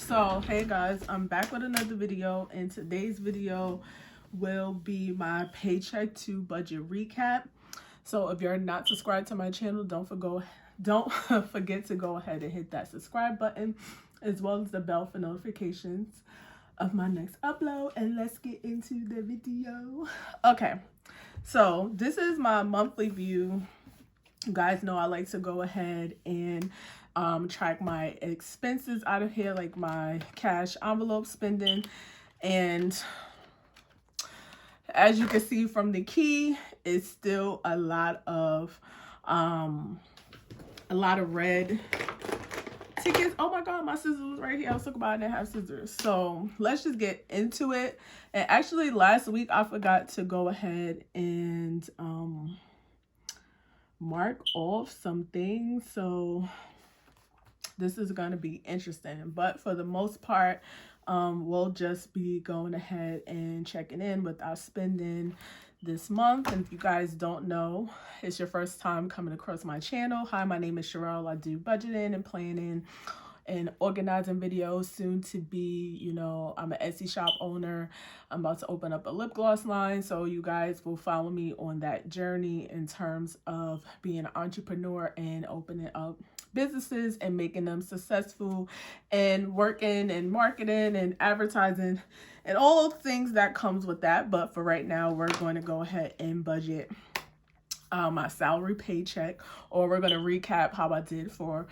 So hey guys, I'm back with another video, and today's video will be my paycheck to budget recap. So if you're not subscribed to my channel, don't forget to go ahead and hit that subscribe button, as well as the bell for notifications of my next upload. And let's get into the video. Okay, so this is my monthly view. You guys know I like to go ahead and track my expenses out of here, like my cash envelope spending. And as you can see from the key, it's still a lot of red tickets. Oh my god, my scissors was right here. I was talking about I didn't have scissors. So let's just get into it. And actually last week I forgot to go ahead and mark off some things, so this is going to be interesting. But for the most part, we'll just be going ahead and checking in with our spending this month. And if you guys don't know, it's your first time coming across my channel, hi, my name is Sherelle. I do budgeting and planning and organizing videos. Soon to be, you know, I'm an Etsy shop owner. I'm about to open up a lip gloss line, so you guys will follow me on that journey in terms of being an entrepreneur and opening up businesses and making them successful, and working and marketing and advertising and all the things that comes with that. But for right now, we're going to go ahead and budget my salary paycheck, or we're going to recap how I did for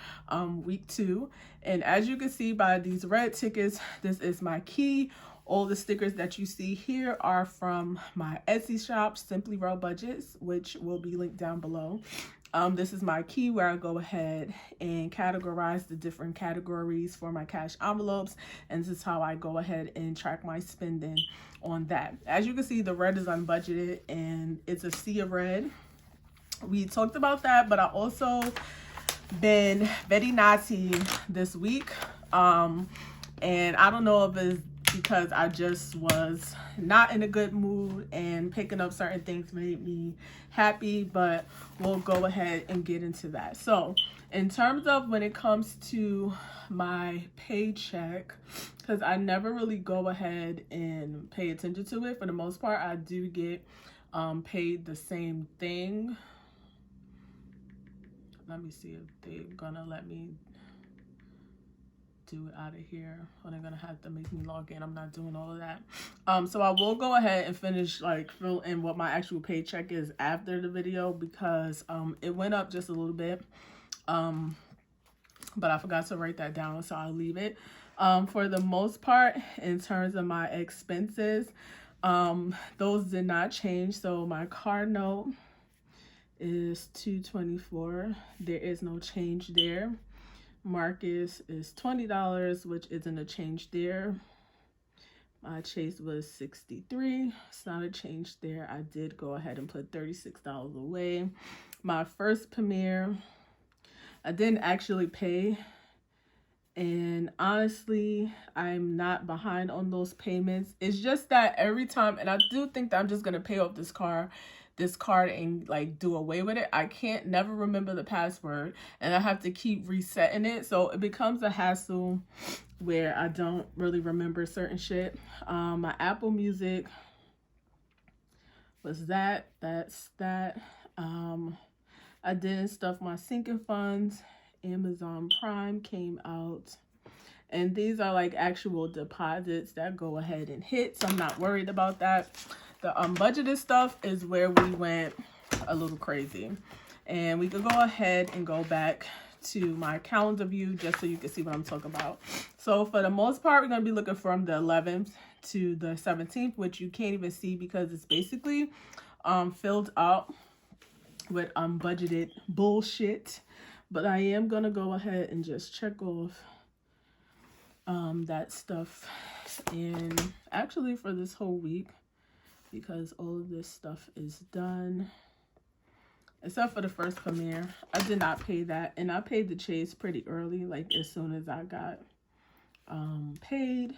week 2. And as you can see by these red tickets, this is my key. All the stickers that you see here are from my Etsy shop, Simply Row Budgets, which will be linked down below. This is my key where I go ahead and categorize the different categories for my cash envelopes, and this is how I go ahead and track my spending on that. As you can see, the red is unbudgeted and it's a sea of red. We talked about that, but I also been very naughty this week, and I don't know if it's because I just was not in a good mood and picking up certain things made me happy, but we'll go ahead and get into that. So in terms of when it comes to my paycheck, because I never really go ahead and pay attention to it, for the most part I do get paid the same thing. Let me see if they're gonna let me do it out of here, or they're gonna have to make me log in. I'm not doing all of that. So I will go ahead and finish, like, fill in what my actual paycheck is after the video, because it went up just a little bit, but I forgot to write that down, so I'll leave it. For the most part, in terms of my expenses, those did not change. So my car note is $224. There is no change there. Marcus is $20, which isn't a change there. My Chase was $63. It's not a change there. I did go ahead and put $36 away. My first Premier, I didn't actually pay, and honestly, I'm not behind on those payments. It's just that every time, and I do think that I'm just gonna pay off this card and like do away with it. I can't never remember the password, and I have to keep resetting it, so it becomes a hassle where I don't really remember certain shit. My Apple Music was that's that. I didn't stuff my sinking funds. Amazon Prime came out, and these are like actual deposits that go ahead and hit, so I'm not worried about that. The unbudgeted stuff is where we went a little crazy, and we could go ahead and go back to my calendar view just so you can see what I'm talking about. So for the most part, we're going to be looking from the 11th to the 17th, which you can't even see because it's basically filled up with unbudgeted bullshit. But I am going to go ahead and just check off that stuff, and actually for this whole week, because all of this stuff is done except for the first Premier. I did not pay that, and I paid the Chase pretty early, like as soon as I got paid.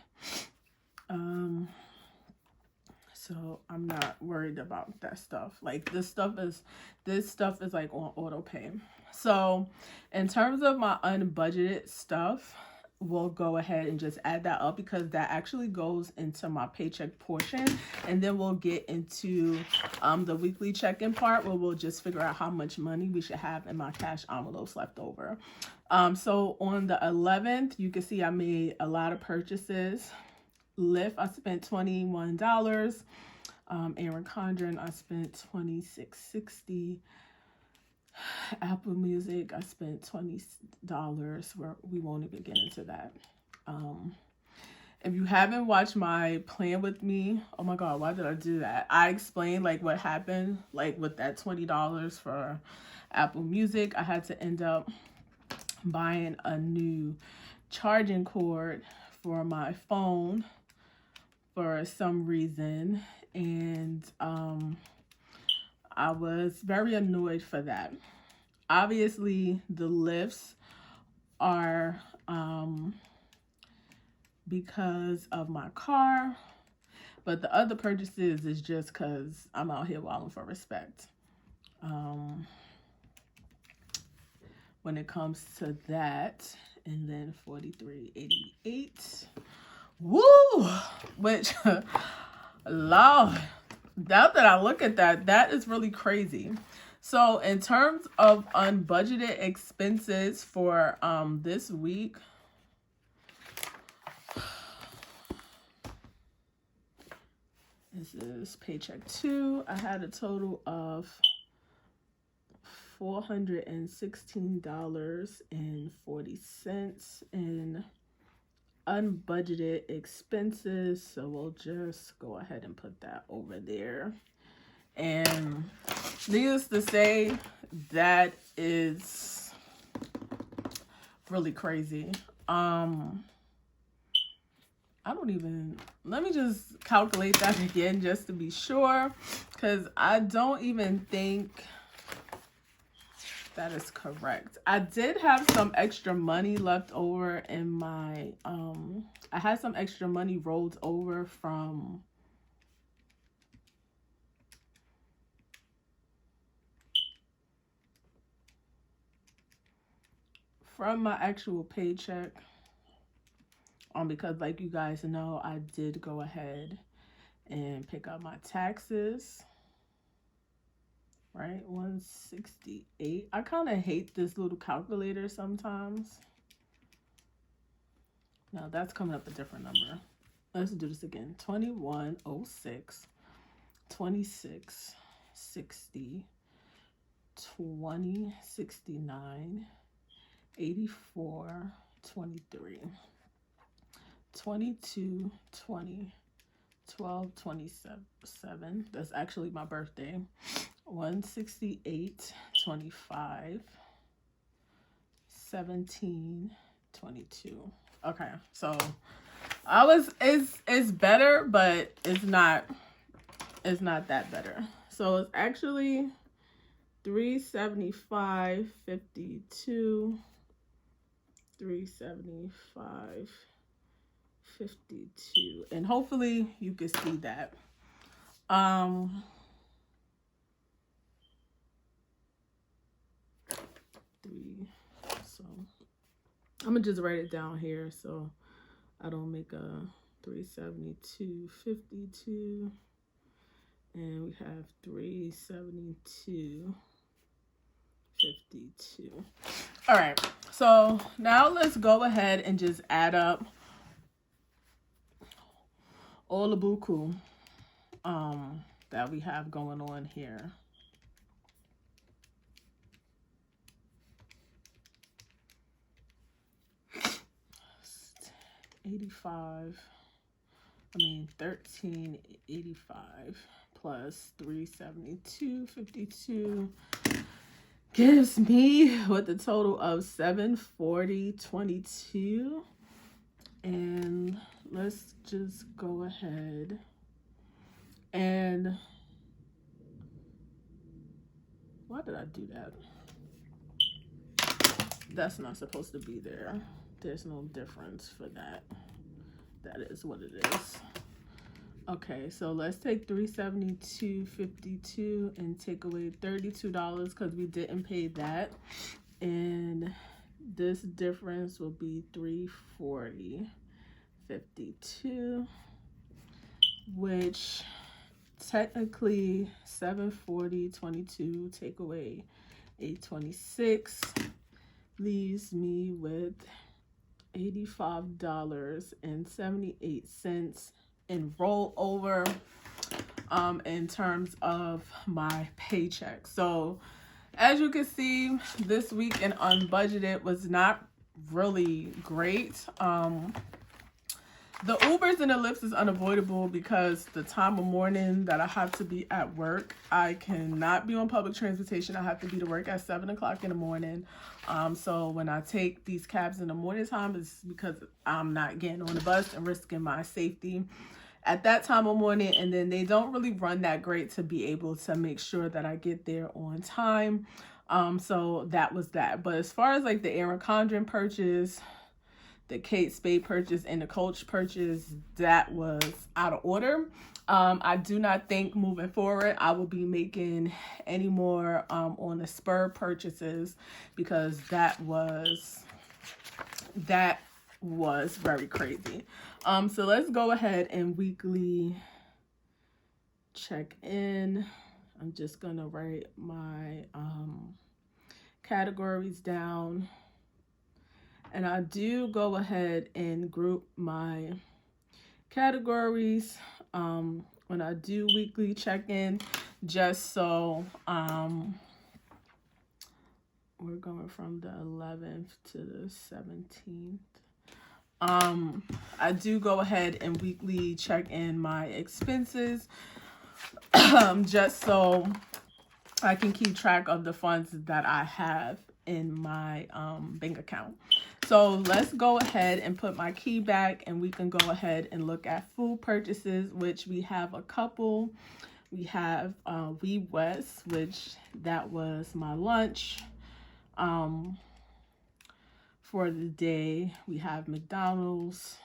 So I'm not worried about that stuff. Like this stuff is like on auto pay. So in terms of my unbudgeted stuff, we'll go ahead and just add that up, because that actually goes into my paycheck portion, and then we'll get into the weekly check-in part, where we'll just figure out how much money we should have in my cash envelopes left over. So on the 11th, you can see I made a lot of purchases. Lyft, I spent $21. Aaron Condren, I spent $26.60. Apple Music, I spent $20. We won't even get into that. If you haven't watched my plan with me, oh my god, why did I do that? I explained like what happened, like with that $20 for Apple Music. I had to end up buying a new charging cord for my phone for some reason, and I was very annoyed for that. Obviously, the lifts are because of my car, but the other purchases is just because I'm out here wilding for respect. When it comes to that, and then $43.88. Woo! Which, Lord, now that I look at that, that is really crazy. So in terms of unbudgeted expenses for this week, this is paycheck 2. I had a total of $416.40 in unbudgeted expenses. So we'll just go ahead and put that over there. And needless to say, that is really crazy. Let me just calculate that again just to be sure, because I don't even think that is correct. I did have some extra money left over in my, I had some extra money rolled over from my actual paycheck. Because like you guys know, I did go ahead and pick up my taxes. Right, 168. I kind of hate this little calculator sometimes. Now that's coming up a different number. Let's do this again. 2106, 2660, 2069, 84, 23, 2220, 1227. That's actually my birthday. 168.25, 17.22. Okay, so it's better, but it's not that better. So it's actually 375.52, 375.52, and hopefully you can see that. So I'm gonna just write it down here so I don't make a 372.52, and we have 372.52. All right, so now let's go ahead and just add up all the buku that we have going on here. $13.85 plus 372.52 gives me with a total of $740.22. And let's just go ahead and why did I do that? That's not supposed to be there. There's no difference for that. That is what it is. Okay, so let's take $372.52 and take away $32 because we didn't pay that. And this difference will be $340.52, which technically $740.22 take away $826 leaves me with $85.78 in rollover in terms of my paycheck. So as you can see, this week in unbudgeted was not really great. The Ubers and the Lyfts is unavoidable because the time of morning that I have to be at work, I cannot be on public transportation. I have to be to work at 7 o'clock in the morning. So when I take these cabs in the morning time, it's because I'm not getting on the bus and risking my safety at that time of morning. And then they don't really run that great to be able to make sure that I get there on time. So that was that. But as far as like the Erin Condren purchase, the Kate Spade purchase, and the Coach purchase, that was out of order. I do not think moving forward I will be making any more on the spur purchases, because that was very crazy. So let's go ahead and weekly check in. I'm just gonna write my categories down. And I do go ahead and group my categories when I do weekly check-in, just so we're going from the 11th to the 17th. I do go ahead and weekly check in my expenses just so I can keep track of the funds that I have in my bank account. So let's go ahead and put my key back, and we can go ahead and look at food purchases, which we have a couple. We have We West, which that was my lunch for the day. We have McDonald's.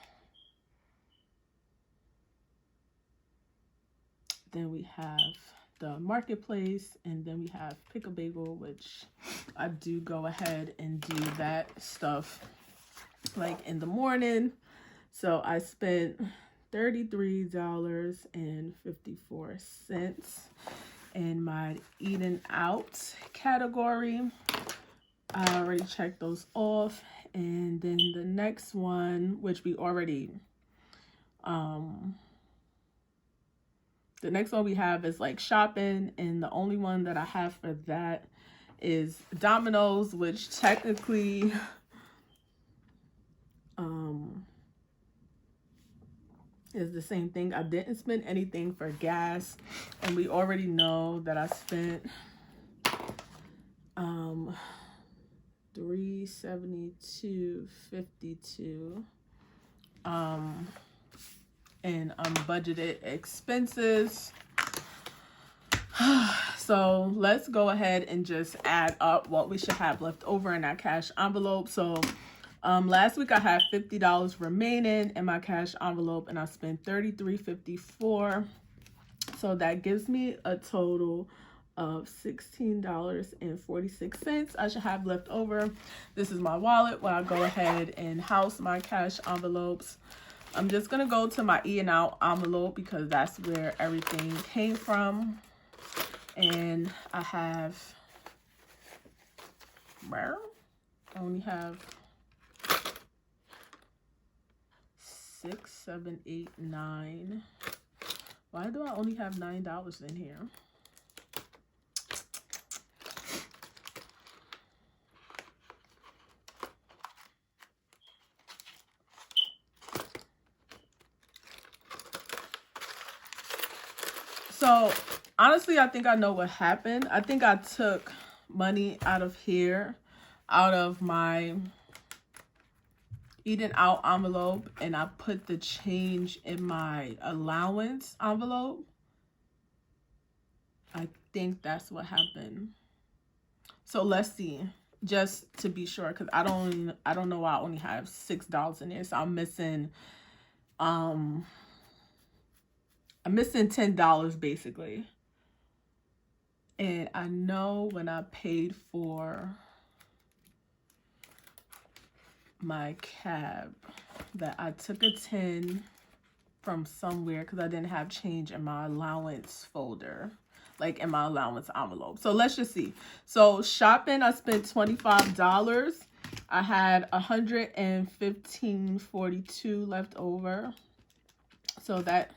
Then we have the Marketplace, and then we have Pick a Bagel, which I do go ahead and do that stuff like in the morning. So I spent $33.54 in my eating out category. I already checked those off. And then the next one, which we already the next one we have is like shopping, and the only one that I have for that is Domino's, which technically is the same thing. I didn't spend anything for gas, and we already know that I spent $372.52 in unbudgeted expenses. So let's go ahead and just add up what we should have left over in that cash envelope. So last week I had $50 remaining in my cash envelope, and I spent $33.54. So that gives me a total of $16.46 I should have left over. This is my wallet where I go ahead and house my cash envelopes. I'm just going to go to my in and out envelope because that's where everything came from. And I have, I only have 6, 7, 8, 9. Why do I only have $9 in here? So honestly, I think I know what happened. I think I took money out of here, out of my eating out envelope, and I put the change in my allowance envelope. I think that's what happened. So let's see, just to be sure, because I don't know why I only have $6 in there. So I'm missing $10 basically. And I know when I paid for my cab that I took a 10 from somewhere because I didn't have change in my allowance folder, like in my allowance envelope. So let's just see. So shopping, I spent $25. I had $115.42 left over. So that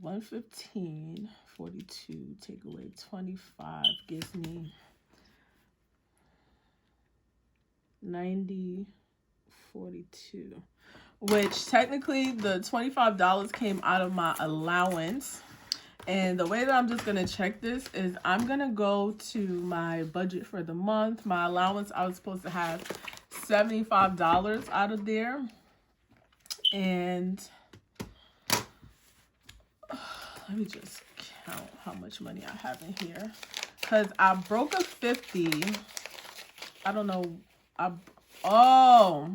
$115.42 take away 25 gives me $90.42, which technically the $25 came out of my allowance. And the way that I'm just going to check this is I'm going to go to my budget for the month. My allowance, I was supposed to have $75 out of there. And let me just count how much money I have in here. Because I broke a 50. I don't know. Oh.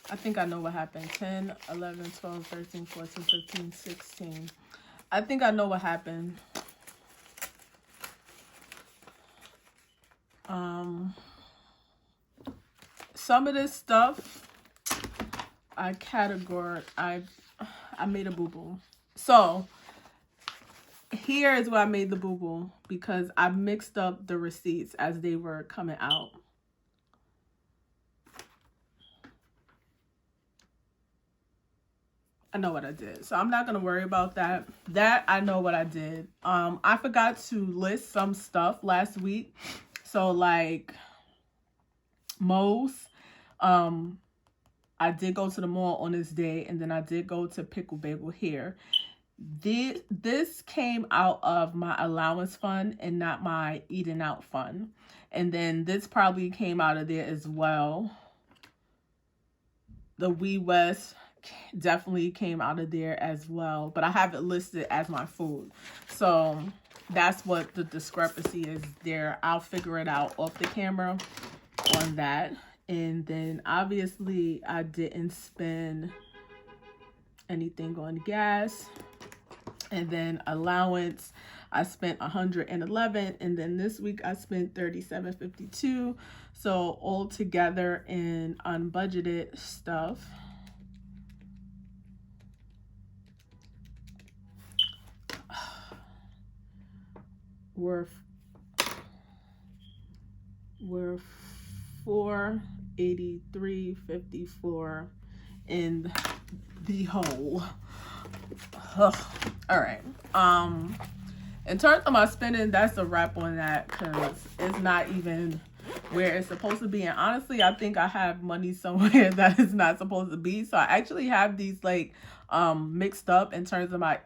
I think I know what happened. 10, 11, 12, 13, 14, 15, 16. I think I know what happened. Some of this stuff I made a boo-boo. So here is where I made the boo-boo, because I mixed up the receipts as they were coming out. I know what I did, so I'm not gonna worry about that. I know what I did. I forgot to list some stuff last week. So like Moe's, I did go to the mall on this day, and then I did go to Pickle Bagel here. This came out of my allowance fund and not my eating out fund. And then this probably came out of there as well. The Wee West definitely came out of there as well, but I have it listed as my food. So that's what the discrepancy is there. I'll figure it out off the camera on that. And then obviously I didn't spend anything on gas. And then allowance, I spent $111, and then this week I spent $37.52. So all together in unbudgeted stuff, we're $483.54 in the hole. Ugh. All right. In terms of my spending, that's a wrap on that, because it's not even where it's supposed to be. And honestly, I think I have money somewhere that is not supposed to be. So I actually have these like mixed up in terms of my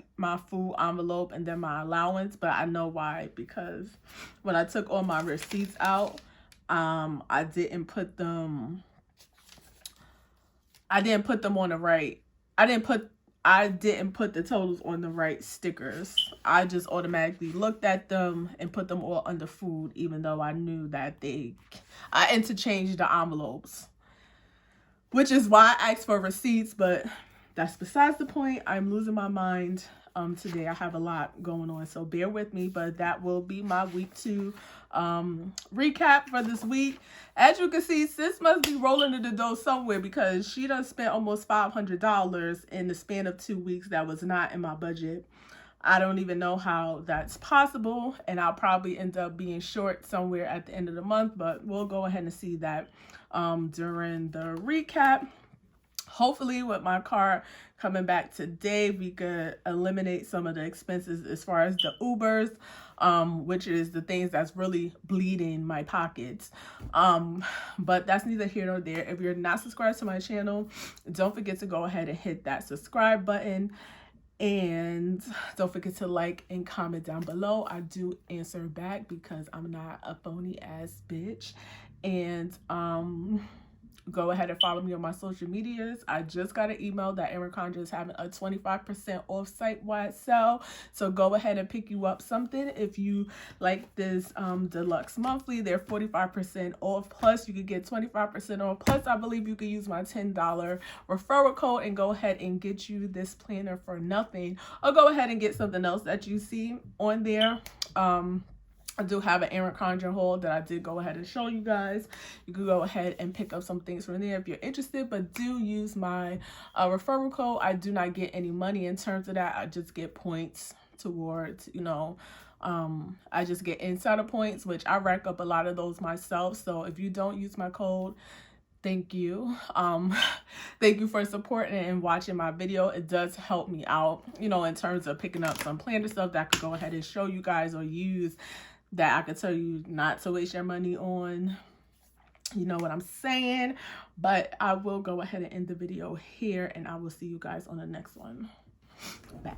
food envelope and then my allowance. But I know why, because when I took all my receipts out, I didn't put them on the right. I didn't put the totals on the right stickers. I just automatically looked at them and put them all under food, even though I knew that I interchanged the envelopes, which is why I asked for receipts, but that's besides the point. I'm losing my mind today. I have a lot going on, so bear with me, but that will be my week 2 recap for this week. As you can see, sis must be rolling in the dough somewhere, because she done spent almost $500 in the span of 2 weeks that was not in my budget. I don't even know how that's possible, and I'll probably end up being short somewhere at the end of the month, but we'll go ahead and see that during the recap. Hopefully with my car coming back today, we could eliminate some of the expenses as far as the Ubers, which is the things that's really bleeding my pockets. But that's neither here nor there. If you're not subscribed to my channel, don't forget to go ahead and hit that subscribe button. And don't forget to like and comment down below. I do answer back, because I'm not a phony ass bitch. And go ahead and follow me on my social medias. I just got an email that Erin Condra is having a 25% off site-wide sale. So go ahead and pick you up something. If you like this deluxe monthly, they're 45% off. Plus, you could get 25% off. Plus, I believe you could use my $10 referral code and go ahead and get you this planner for nothing. Or go ahead and get something else that you see on there. I do have an Erin Condren haul that I did go ahead and show you guys. You can go ahead and pick up some things from there if you're interested, but do use my referral code. I do not get any money in terms of that. I just get points towards, you know, I just get insider points, which I rack up a lot of those myself. So if you don't use my code, thank you. Thank you for supporting and watching my video. It does help me out, you know, in terms of picking up some planner stuff that I could go ahead and show you guys or use, that I could tell you not to waste your money on. You know what I'm saying? But I will go ahead and end the video here, and I will see you guys on the next one. Bye.